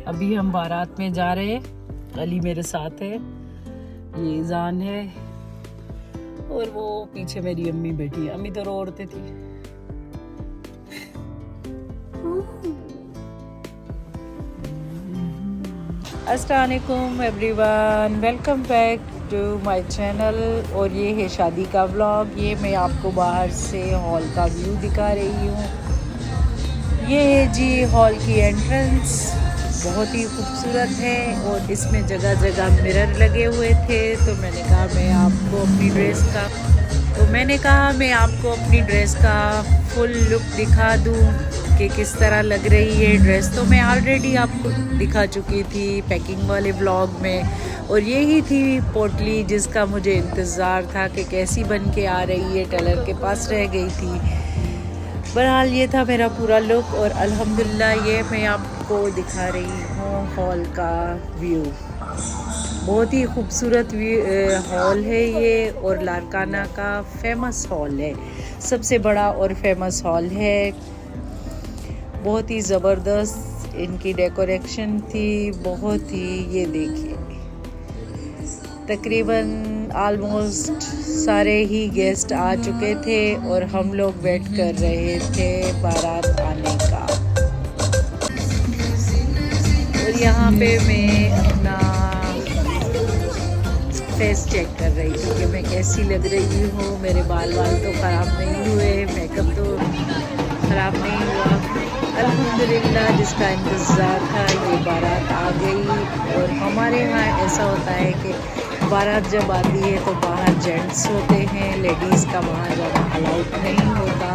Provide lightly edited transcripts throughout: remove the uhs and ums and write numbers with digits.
अभी हम बारात में जा रहे हैं। अली मेरे साथ है, ये जान है और वो पीछे मेरी अम्मी बैठी है। अम्मी तो रो रही थी। अस्सलाम वालेकुम everyone, welcome back to my channel. और ये है शादी का व्लॉग। ये मैं आपको बाहर से हॉल का व्यू दिखा रही हूँ। ये है जी हॉल की एंट्रेंस, बहुत ही खूबसूरत है और इसमें जगह जगह मिरर लगे हुए थे। तो मैंने कहा मैं आपको अपनी ड्रेस का फुल लुक दिखा दूँ कि किस तरह लग रही है ड्रेस। तो मैं ऑलरेडी आपको दिखा चुकी थी पैकिंग वाले व्लॉग में। और यही थी पोटली जिसका मुझे इंतज़ार था कि कैसी बन के आ रही है, टेलर के पास रह गई थी। बहरहाल ये था मेरा पूरा लुक और अल्हम्दुलिल्लाह ये मैं आपको दिखा रही हूँ हॉल का व्यू। बहुत ही खूबसूरत हॉल है ये और लारकाना का फेमस हॉल है, सबसे बड़ा और फेमस हॉल है। बहुत ही ज़बरदस्त इनकी डेकोरेशन थी, बहुत ही, ये देखिए तकरीबन ऑलमोस्ट सारे ही गेस्ट आ चुके थे और हम लोग वेट कर रहे थे बारात आने का। और यहाँ पे मैं अपना फेस चेक कर रही थी कि मैं कैसी लग रही हूँ। मेरे बाल तो ख़राब नहीं हुए, मेकअप तो ख़राब नहीं हुआ। अल्हम्दुलिल्लाह जिसका इंतज़ार था ये बारात आ गई। और हमारे यहाँ ऐसा होता है कि बारात जब आती है तो बाहर जेंट्स होते हैं, लेडीज़ का वहाँ जाना अलाउड नहीं होता।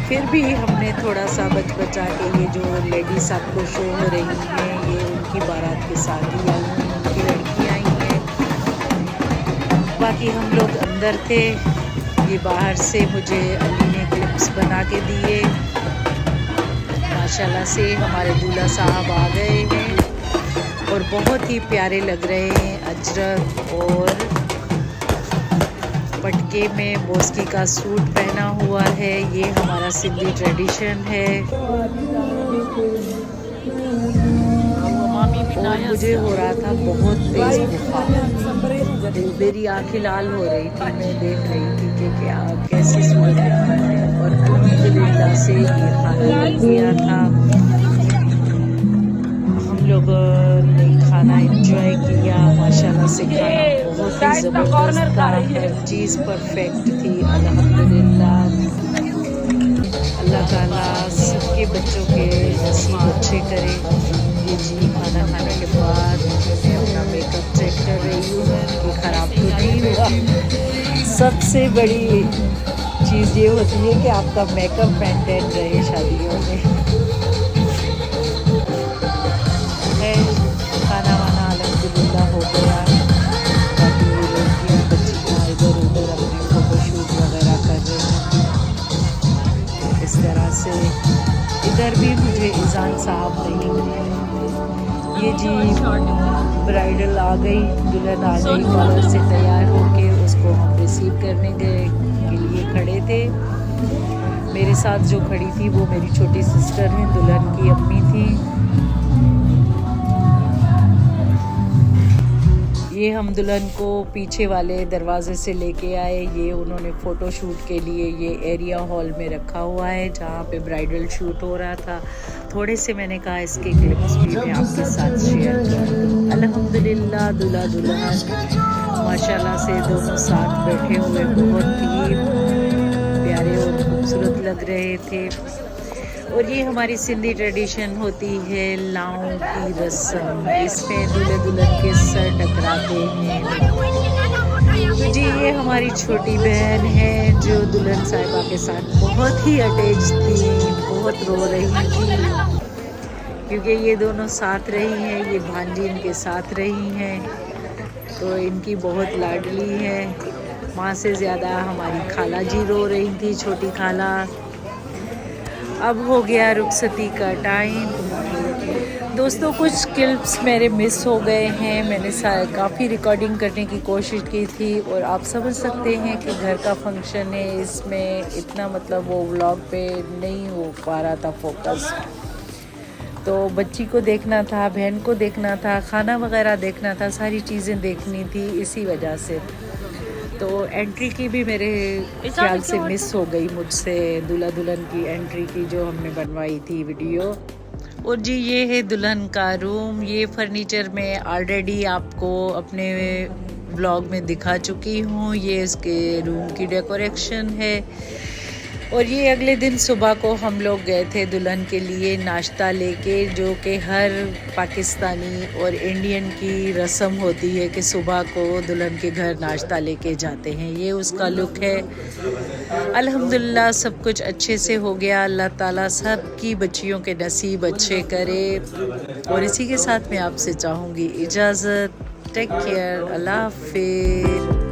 फिर भी हमने थोड़ा सा बचा के ये जो लेडीज़ आपको शो हो रही हैं ये उनकी बारात के साथ ही आई हैं, उनकी लड़कियाँ आई हैं। बाकी हम लोग अंदर थे। ये बाहर से मुझे अली ने क्लिप्स बना के दिए। माशाल्लाह से हमारे दूल्हा साहब आ गए हैं और बहुत ही प्यारे लग रहे हैं। अजरक और पटके में बोस्की का सूट पहना हुआ है, ये हमारा सिंधी ट्रेडिशन है। और मुझे हो रहा था बहुत तेज बुखार, मेरी आंखें लाल हो रही थी। मैं देख रही थी कि क्या कैसी सूरत है। और अल्हम्दुलिल्लाह से ये खाना लग गया था। हम लोगों ने खाना एंजॉय किया। माशाल्लाह से खाना बहुत ही ज़बरदस्त था, हर चीज़ परफेक्ट थी। अल्हम्दुलिल्लाह अल्लाह ताला सबके बच्चों के नसीब अच्छे करे। ये जी खाना खाने के बाद मैं अपना मेकअप चेक कर रही हूँ कि ख़राब तो नहीं हुआ। सबसे बड़ी चीज़ ये होती है कि आपका मेकअप मेंटेन रहे शादियों में। खाना वाना अल्हम्दुलिल्लाह हो गया। बाकी ये लड़कियाँ बच्चियाँ इधर उधर अपने फ़ोटोशूट वगैरह कर रही हैं। इस तरह से इधर भी मुझे इज़ान साहब नहीं मिले। ये जी ब्राइडल आ गई, दुल्हन आ गई पार्लर से तैयार होके। उसको हम रिसीव करने के लिए खड़े थे। मेरे साथ जो खड़ी थी वो मेरी छोटी सिस्टर है, दुल्हन की अम्मी थी। ये हम दुल्हन को पीछे वाले दरवाजे से लेके आए। ये उन्होंने फ़ोटो शूट के लिए ये एरिया हॉल में रखा हुआ है जहाँ पे ब्राइडल शूट हो रहा था। थोड़े से मैंने कहा इसके क्लिप्स भी मैं आपके साथ शेयर कर दूँ। अल्हम्दुलिल्लाह दूल्हा दुल्हन माशाल्लाह से दोनों साथ बैठे हुए बहुत ही प्यारे और खूबसूरत लग रहे थे। और ये हमारी सिंधी ट्रेडिशन होती है लाऊं की रस्म। इसमें दूल्हे दुल्हन के सर टकराते हैं। जी ये हमारी छोटी बहन है जो दुल्हन साहिबा के साथ बहुत ही अटैच थी, बहुत रो रही थी क्योंकि ये दोनों साथ रही हैं। ये भांजी इनके साथ रही हैं तो इनकी बहुत लाडली है। माँ से ज़्यादा हमारी खाला जी रो रही थी, छोटी खाला। अब हो गया रुखसती का टाइम। दोस्तों कुछ क्लिप्स मेरे मिस हो गए हैं, मैंने काफ़ी रिकॉर्डिंग करने की कोशिश की थी और आप समझ सकते हैं कि घर का फंक्शन है, इसमें इतना मतलब वो व्लॉग पे नहीं हो पा रहा था फोकस। तो बच्ची को देखना था, बहन को देखना था, खाना वगैरह देखना था, सारी चीज़ें देखनी थी, इसी वजह से तो एंट्री की भी मेरे ख्याल से मिस हो गई मुझसे, दूल्हा दुल्हन की एंट्री की जो हमने बनवाई थी वीडियो। और जी ये है दुल्हन का रूम। ये फर्नीचर मैं ऑलरेडी आपको अपने ब्लॉग में दिखा चुकी हूँ। ये इसके रूम की डेकोरेशन है। और ये अगले दिन सुबह को हम लोग गए थे दुल्हन के लिए नाश्ता लेके, जो कि हर पाकिस्तानी और इंडियन की रस्म होती है कि सुबह को दुल्हन के घर नाश्ता लेके जाते हैं। ये उसका लुक है। अल्हम्दुलिल्लाह सब कुछ अच्छे से हो गया। अल्लाह ताला सब की बच्चियों के नसीब अच्छे करे। और इसी के साथ मैं आपसे चाहूँगी इजाज़त। टेक केयर, अल्लाह हाफिज़।